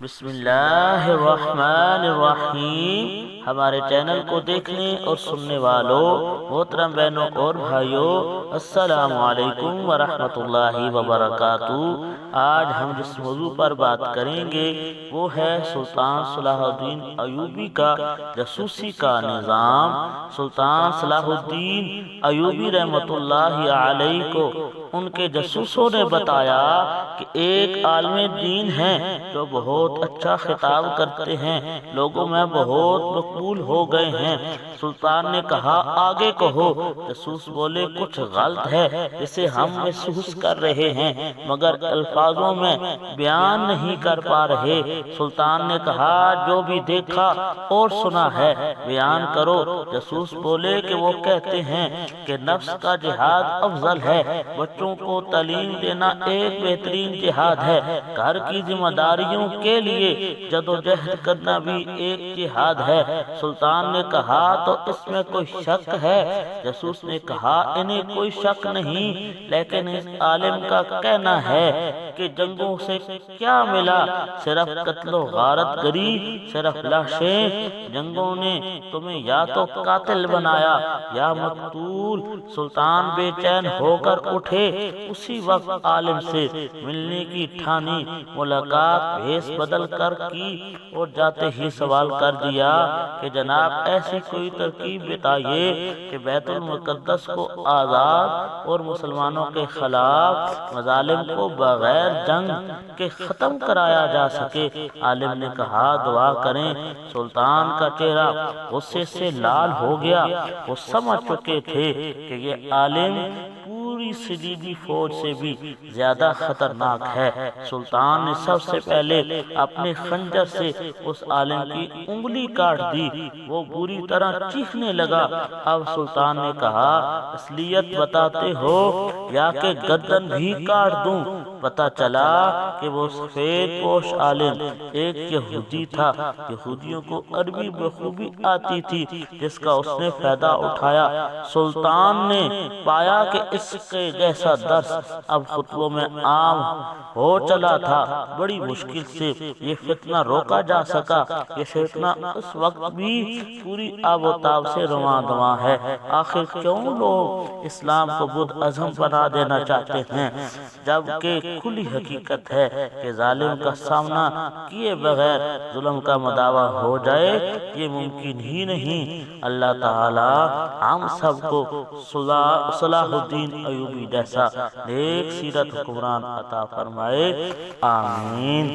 بسم اللہ الرحمن الرحیم۔ ہمارے چینل کو دیکھنے اور سننے والوں محترم بہنوں اور بھائیوں، السلام علیکم ورحمۃ اللہ وبرکاتہ۔ آج ہم جس موضوع پر بات کریں گے وہ ہے سلطان صلاح الدین ایوبی کا جاسوسی کا نظام۔ سلطان صلاح الدین ایوبی رحمۃ اللہ علیہ کو ان کے جاسوسوں نے بتایا کہ ایک عالم دین ہے جو بہت اچھا خطاب کرتے ہیں، لوگوں میں بہت مقبول ہو گئے ہیں۔ سلطان نے کہا آگے کہو۔ جاسوس بولے کچھ غلط ہے جسے ہم محسوس کر رہے ہیں مگر الفاظوں میں بیان نہیں کر پا رہے۔ سلطان نے کہا جو بھی دیکھا اور سنا ہے بیان کرو۔ جاسوس بولے کہ وہ کہتے ہیں کہ نفس کا جہاد افضل ہے، بچوں کو تعلیم دینا ایک بہترین جہاد ہے، گھر کی ذمہ داریوں کے لیے جدوجہد کرنا بھی ایک جہاد ہے۔ سلطان نے کہا تو اس میں کوئی شک ہے؟ جاسوس نے کہا انہیں کوئی شک نہیں، لیکن اس عالم کا کہنا ہے کہ جنگوں سے کیا ملا، صرف قتل و غارت گری، صرف لاشیں۔ جنگوں نے تمہیں یا تو قاتل بنایا یا مقتول۔ سلطان بے چین ہو کر اٹھے، اسی وقت عالم سے ملنے کی ٹھانی، ملاقات بھیس بدل کر کی اور جاتے ہی سوال کر دیا کہ جناب ایسی کوئی ترکیب بتائیے کہ بیت المقدس کو آزاد اور مسلمانوں کے خلاف مظالم کو بغیر جنگ کے ختم کرایا جا سکے۔ عالم نے کہا دعا کریں۔ سلطان کا چہرہ غصے سے لال ہو گیا، وہ سمجھ چکے تھے کہ یہ عالم پوری صلیبی فوج سے بھی زیادہ خطرناک ہے۔ سلطان نے سب سے پہلے اپنے خنجر سے اس عالم کی انگلی کاٹ دی، وہ بری طرح چیخنے لگا۔ اب سلطان نے کہا اصلیت بتاتے ہو یا کہ گردن بھی کاٹ دوں؟ پتہ چلا کہ وہ سفید پوش عالم ایک یہودی تھا۔ یہودیوں کو عربی بخوبی آتی تھی جس کا اس نے فائدہ اٹھایا۔ سلطان نے پایا کہ اس کے جیسا درس اب خطبوں میں عام ہو چلا تھا۔ بڑی مشکل سے یہ فتنہ روکا جا سکا۔ یہ فتنہ اس وقت بھی پوری آب و تاب سے رواں دواں ہے۔ آخر کیوں لوگ اسلام کو بدھ ازم بنا دینا چاہتے ہیں جبکہ کھلی حقیقت ہے کہ ظالم کا سامنا کیے بغیر ظلم کا مداوع ہو جائے یہ ممکن ہی نہیں۔ اللہ تعالی ہم سب کو صلاح الدین ایوبی جیسا نیک سیرت حکمران عطا فرمائے، آمین۔